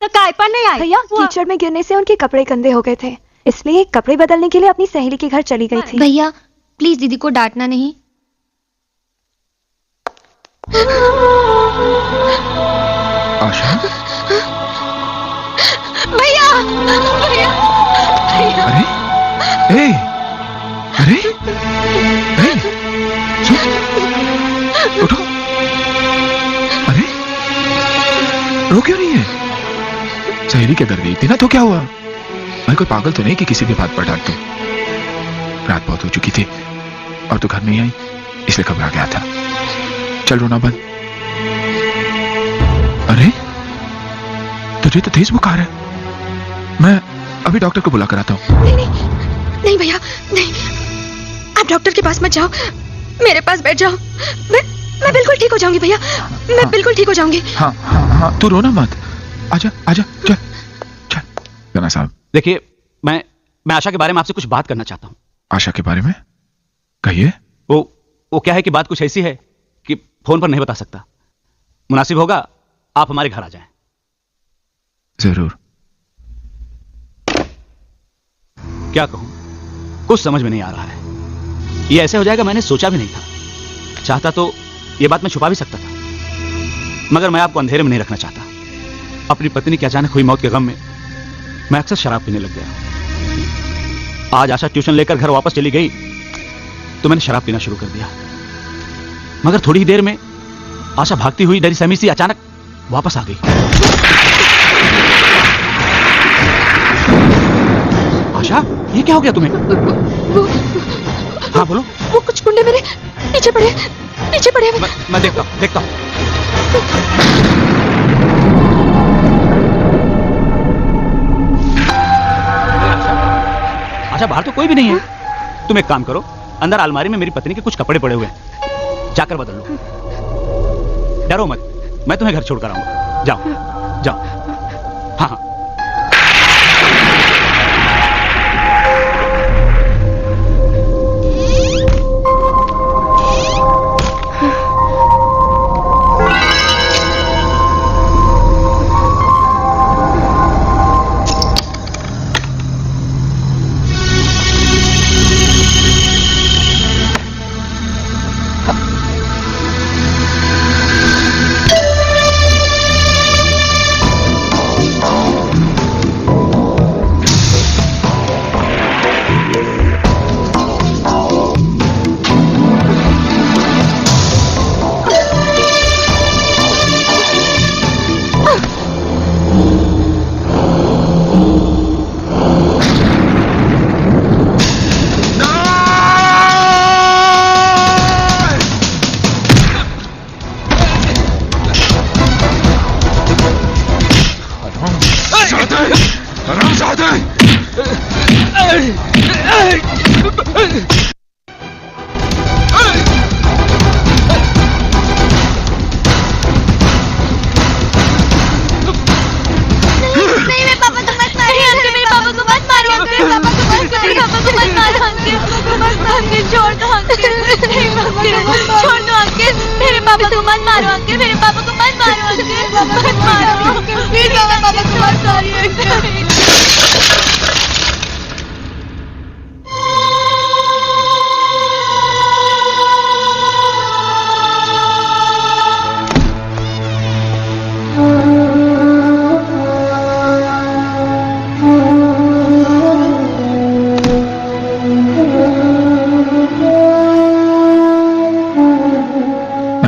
तो काय पर नहीं आई? भैया कीचड़ में गिरने से उनके कपड़े गंदे हो गए थे, इसलिए कपड़े बदलने के लिए अपनी सहेली के घर चली गई थी। भैया प्लीज दीदी को डांटना नहीं। आशा, भैया भैया भैया। अरे ए, अरे ए, उठो। अरे रो क्यों नहीं है? सहेली के घर गई थी ना, तो क्या हुआ? मैं कोई पागल तो नहीं कि किसी भी बात पर डांट दूं। रात बहुत हो चुकी थी और तू घर नहीं आई, इसलिए घबरा गया था। चल रोना बंद। अरे तुझे तो तेज बुखार है। मैं अभी डॉक्टर को बुला कर आता हूँ। नहीं नहीं नहीं भैया नहीं, आप डॉक्टर के पास मत जाओ, मेरे पास बैठ जाओ। मैं बिल्कुल ठीक हो जाऊंगी भैया, मैं बिल्कुल ठीक हो जाऊंगी। हाँ हाँ हाँ, तू रोना मत। आजा आजा, चल चल। जना साहब देखिए, मैं आशा के बारे में आपसे कुछ बात करना चाहता हूँ। आशा के बारे में कहिए। वो क्या है कि बात कुछ ऐसी है कि फोन पर नहीं बता सकता। मुनासिब होगा आप हमारे घर आ जाएं। जरूर। क्या कहूं, कुछ समझ में नहीं आ रहा है। ये ऐसे हो जाएगा मैंने सोचा भी नहीं था। चाहता तो ये बात मैं छुपा भी सकता था, मगर मैं आपको अंधेरे में नहीं रखना चाहता। अपनी पत्नी की अचानक हुई मौत के गम में मैं अक्सर शराब पीने लग गया। आज आशा ट्यूशन लेकर घर वापस चली गई तो मैंने शराब पीना शुरू कर दिया, मगर थोड़ी ही देर में आशा भागती हुई डरी सहमी सी अचानक वापस आ गई। आशा, ये क्या हो गया तुम्हें? हाँ बोलो। वो कुछ गुंडे मेरे पीछे पड़े। मैं देखता हूँ। आशा, बाहर तो कोई भी नहीं है। तुम एक काम करो, अंदर अलमारी में मेरी पत्नी के कुछ कपड़े पड़े हुए हैं, जाकर बदल लो। डरो मत, मैं तुम्हें घर छोड़कर आऊंगा। जाओ जाओ। हाँ हाँ।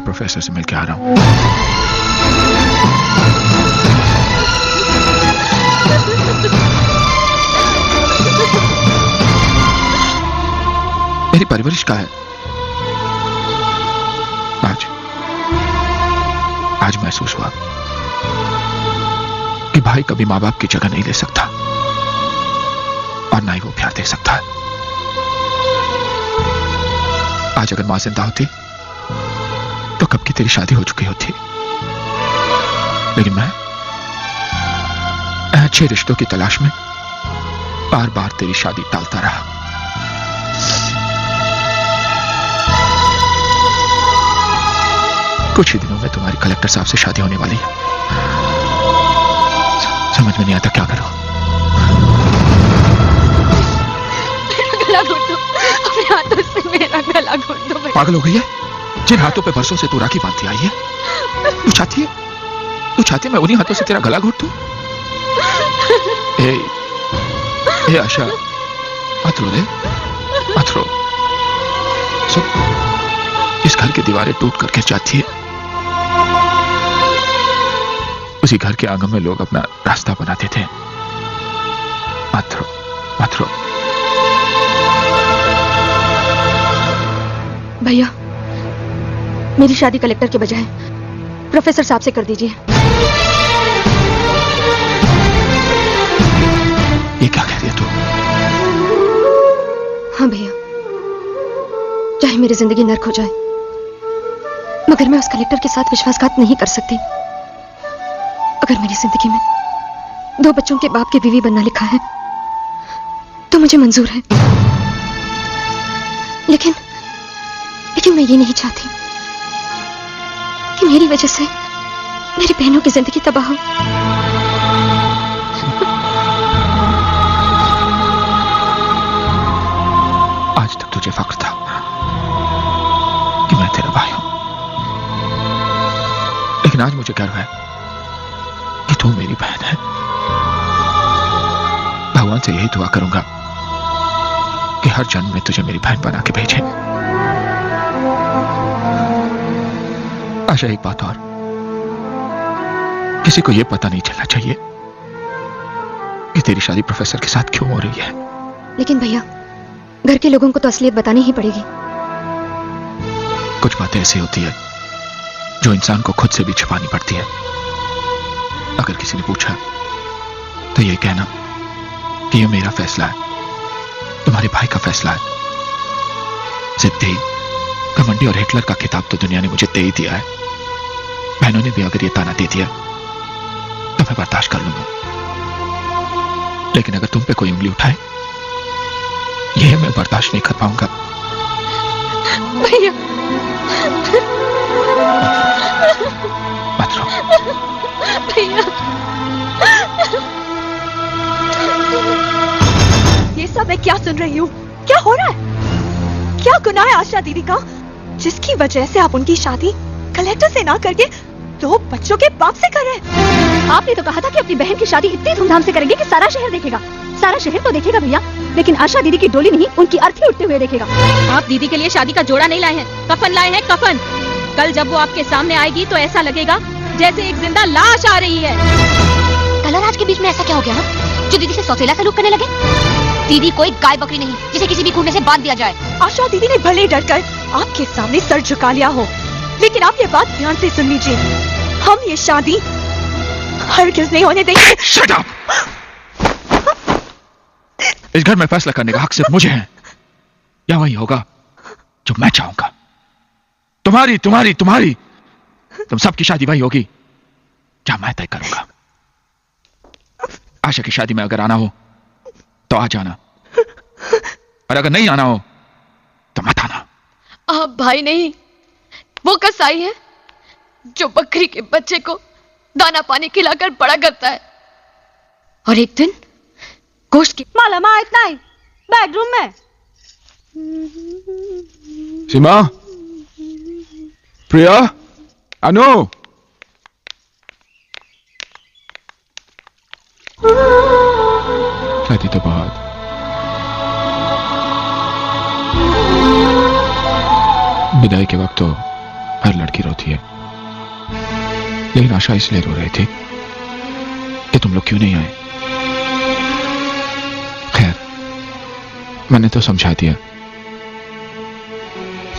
प्रोफेसर से मिलकर आ रहा हूं। मेरी परवरिश का है। आज महसूस हुआ कि भाई कभी मां बाप की जगह नहीं ले सकता और ना ही वो प्यार दे सकता है। आज अगर मां जिंदा होती तो कब की तेरी शादी हो चुकी होती, लेकिन मैं अच्छे रिश्तों की तलाश में बार बार तेरी शादी टालता रहा। कुछ ही दिनों में तुम्हारी कलेक्टर साहब से शादी होने वाली है। नहीं आता क्या करूं? गला घोट दो, अपने हाथों से मेरा गला घोट दो भैया। पागल हो गई है? जिन हाथों पे बरसों से तू राखी बांधती आई है, तू चाहती है मैं उन्हीं हाथों से तेरा गला घोट दूं? ए आशा, मत रो रे, मत रो। सुन, इस घर की दीवारें टूट कर गिर जाती है, उसी घर के आंगन में लोग अपना रास्ता बनाते थे। मत रो, मत रो। भैया, मेरी शादी कलेक्टर के बजाय प्रोफेसर साहब से कर दीजिए। ये क्या कह रही है तू? हाँ भैया, चाहे मेरी जिंदगी नर्क हो जाए, मगर मैं उस कलेक्टर के साथ विश्वासघात नहीं कर सकती। अगर मेरी जिंदगी में 2 बच्चों के बाप की बीवी बनना लिखा है तो मुझे मंजूर है, लेकिन मैं ये नहीं चाहती कि मेरी वजह से मेरी बहनों की जिंदगी तबाह हो। आज तक तुझे फख्र था कि मैं तेरा भाई हूं, लेकिन आज मुझे गर्व है कि तू मेरी बहन है। भगवान से यही दुआ करूंगा कि हर जन्म में तुझे मेरी बहन बना के भेजे। आशा, एक बात और, किसी को यह पता नहीं चलना चाहिए कि तेरी शादी प्रोफेसर के साथ क्यों हो रही है। लेकिन भैया, घर के लोगों को तो असलियत बतानी ही पड़ेगी। कुछ बातें ऐसी होती है जो इंसान को खुद से भी छुपानी पड़ती है। अगर किसी ने पूछा तो यह कहना कि यह मेरा फैसला है, तुम्हारे भाई का फैसला है। जिद्दी, घमंडी और हिटलर का खिताब तो दुनिया ने मुझे दे ही दिया है। बहनों ने भी अगर यह ताना दे दिया तो मैं बर्दाश्त कर लूंगा, लेकिन अगर तुम पे कोई उंगली उठाए, यह मैं बर्दाश्त नहीं कर पाऊंगा। भैया, मत रो। भैया, ये सब मैं क्या सुन रही हूँ? क्या हो रहा है? क्या गुनाह है आशा दीदी का, जिसकी वजह से आप उनकी शादी कलेक्टर से ना करके 2 बच्चों के बाप से कर रहे हैं? आपने तो कहा था कि अपनी बहन की शादी इतनी धूमधाम से करेंगे कि सारा शहर देखेगा। सारा शहर तो देखेगा भैया, लेकिन आशा दीदी की डोली नहीं, उनकी अर्थी उठते हुए देखेगा। आप दीदी के लिए शादी का जोड़ा नहीं लाए हैं, कफन लाए हैं, कफन। कल जब वो आपके सामने आएगी तो ऐसा लगेगा जैसे एक जिंदा लाश आ रही है। कल और आज के बीच में ऐसा क्या हो गया जो दीदी से सौतेला सलूक करने लगे? दीदी कोई गाय बकरी नहीं जिसे किसी भी खूंटे से बांध दिया जाए। आशा दीदी ने भले ही डरकर आपके सामने सर झुका लिया हो, लेकिन आप ये बात ध्यान से सुन लीजिए, हम ये शादी हरगिज़ नहीं होने देंगे। Shut up! इस घर में फैसला करने का हक सिर्फ मुझे है, या वही होगा जो मैं चाहूंगा। तुम्हारी तुम्हारी तुम्हारी तुम सबकी शादी वही होगी जहां मैं तय करूंगा। आशा की शादी में अगर आना हो तो आ जाना, और अगर नहीं आना हो तो मत आना। आप भाई नहीं, वो कसाई है जो बकरी के बच्चे को दाना पानी खिलाकर बड़ा करता है, और एक दिन गोश्त की माला माँ इतना ही बेडरूम में। सीमा, प्रिया, अनु, शादी तो बहुत विदाई के वक्त तो हर लड़की रोती है, लेकिन आशा इसलिए रो रही थी कि तुम लोग क्यों नहीं आए। खैर, मैंने तो समझा दिया।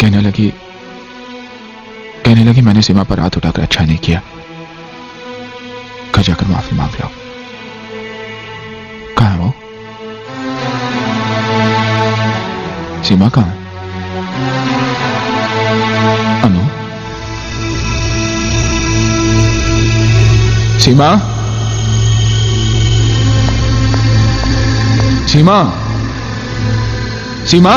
कहने लगी मैंने सीमा पर हाथ उठाकर अच्छा नहीं किया, घर जाकर माफी मांग लो। कहाँ है वो? सीमा कहाँ है? अनु, सीमा, सीमा, सीमा।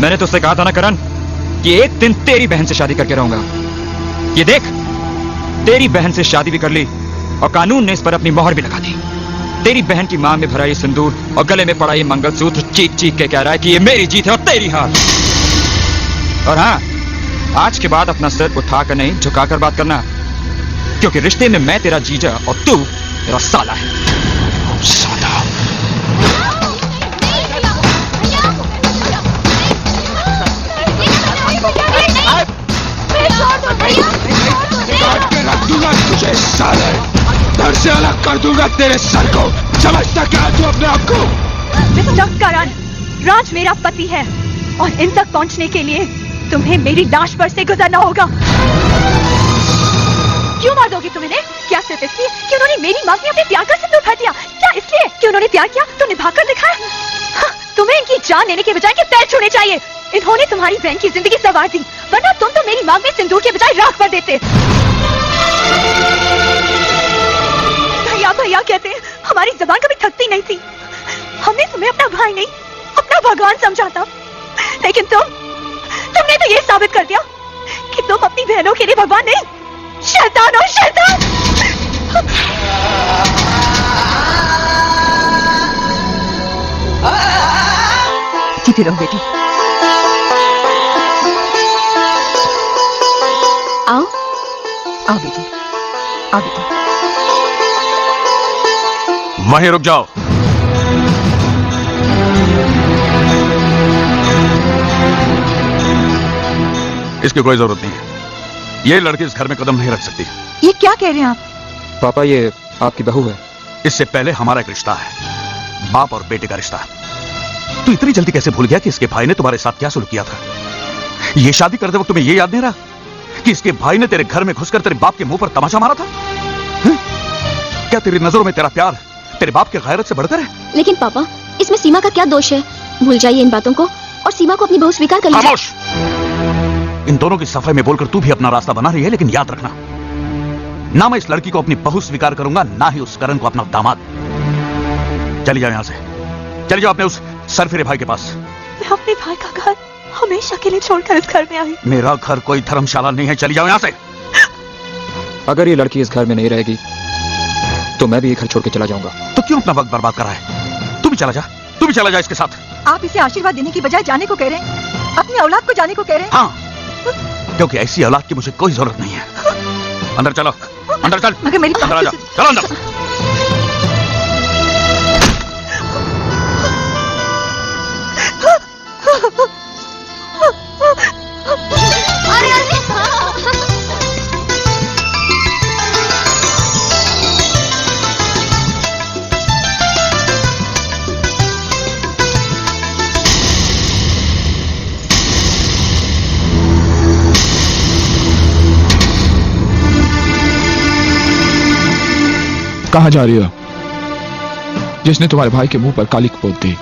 मैंने तुझसे कहा था ना करण कि एक दिन तेरी बहन से शादी करके रहूंगा। ये देख, तेरी बहन से शादी भी कर ली और कानून ने इस पर अपनी मोहर भी लगा दी। तेरी बहन की मांग में भरा ये सिंदूर और गले में पड़ा ये मंगलसूत्र चीख चीख के कह रहा है कि ये मेरी जीत है और तेरी हार। और हाँ, आज के बाद अपना सिर उठाकर नहीं झुकाकर बात करना, क्योंकि रिश्ते में मैं तेरा जीजा और तू मेरा साला है। साला। रख दूंगा तुझे साले, घर से अलग कर दूंगा तेरे सर को। समझता क्या तू अपने आप को? मिस्टर करण, राज मेरा पति है और इन तक पहुंचने के लिए तुम्हें मेरी लाश पर से गुजरना होगा। क्यों मार दोगे तुम इन्हें? क्या सिर्फ इसलिए कि उन्होंने मेरी मांग में अपने प्यार का सिंदूर भर दिया? क्या इसलिए कि उन्होंने प्यार किया तो निभाकर दिखाया? हाँ, तुम्हें इनकी जान लेने के बजाय के पैर छूने चाहिए। इन्होंने तुम्हारी बहन की जिंदगी संवार दी, वरना तुम तो मेरी मांग में सिंदूर के बजाय राख भर देते। भैया भैया कहते हैं, हमारी जबान कभी थकती नहीं थी। हमने तुम्हें अपना भाई नहीं, अपना भगवान समझा था, लेकिन तुमने तो ये साबित कर दिया कि तुम अपनी बहनों के लिए भगवान नहीं, शैतान हो शैतान। जीती रहो बेटी। आओ आओ बेटी, आओ बेटी। वहीं रुक जाओ। इसकी कोई जरूरत नहीं है। ये लड़की इस घर में कदम नहीं रख सकती। ये क्या कह रहे हैं आप? पापा, ये आपकी बहू है। इससे पहले हमारा एक रिश्ता है, बाप और बेटे का रिश्ता। तू इतनी जल्दी कैसे भूल गया कि इसके भाई ने तुम्हारे साथ क्या सुलूक किया था? ये शादी करते वक्त तुम्हें ये याद नहीं रहा कि इसके भाई ने तेरे घर में घुसकर तेरे बाप के मुंह पर तमाचा मारा था? क्या तेरी नजरों में तेरा प्यार तेरे बाप की गैरत से बढ़कर है? लेकिन पापा, इसमें सीमा का क्या दोष है? भूल जाइए इन बातों को और सीमा को अपनी बहू स्वीकार कर लीजिए। खामोश! इन दोनों की सफाई में बोलकर तू भी अपना रास्ता बना रही है, लेकिन याद रखना, ना मैं इस लड़की को अपनी बहू स्वीकार करूंगा, ना ही उस करण को अपना दामाद। चली जाओ यहां से, चली जाओ अपने उस सरफिरे भाई के पास। मैं अपने भाई का घर हमेशा के लिए छोड़कर इस घर में आई। मेरा घर कोई धर्मशाला नहीं है, चली जाओ यहां से। अगर ये लड़की इस घर में नहीं रहेगी तो मैं भी ये घर छोड़ के चला जाऊंगा। तो क्यों अपना वक्त बर्बाद कर रहा है? तू भी चला जा, तू भी चला जा इसके साथ। आप इसे आशीर्वाद देने की बजाय जाने को कह रहे हैं, अपनी औलाद को जाने को कह रहे हैं। हाँ, क्योंकि ऐसी औलाद की मुझे कोई जरूरत नहीं है। अंदर चलो, अंदर चल। मगर मेरी अंदर आ जा, चलो अंदर। कहां जा रही हो? जिसने तुम्हारे भाई के मुंह पर कालिक पोत दी,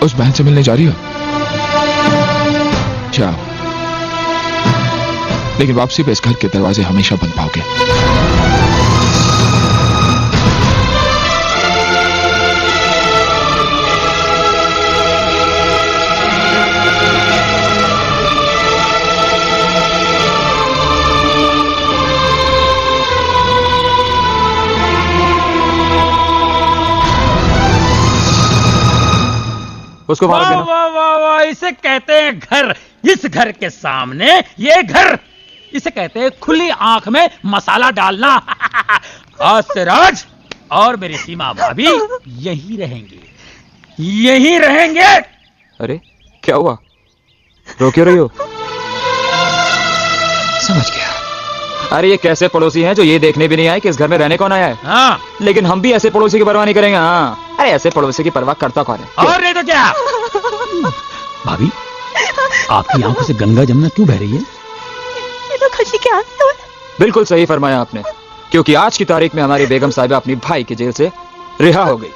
उस बहन से मिलने जा रही हो? जाओ, लेकिन वापसी पे इस घर के दरवाजे हमेशा बंद पाओगे। उसको मार देना। वाह वाह वाह, इसे कहते हैं घर। इस घर के सामने ये घर, इसे कहते हैं खुली आंख में मसाला डालना। आज से राज और मेरी सीमा भाभी यहीं रहेंगे, यहीं रहेंगे। अरे क्या हुआ? रो क्यों रही हो? समझ गया। अरे ये कैसे पड़ोसी हैं जो ये देखने भी नहीं आए कि इस घर में रहने कौन आया है। हाँ, लेकिन हम भी ऐसे पड़ोसी की परवाह नहीं करेंगे। हाँ, अरे ऐसे पड़ोसी की परवाह करता कौन है? और नहीं तो क्या। भाभी, आपकी आंखों से गंगा जमुना क्यों बह रही है? ये तो खुशी के आंसू हैं। बिल्कुल सही फरमाया आपने, क्योंकि आज की तारीख में हमारी बेगम साहिबा अपनी भाई की जेल से रिहा हो गई।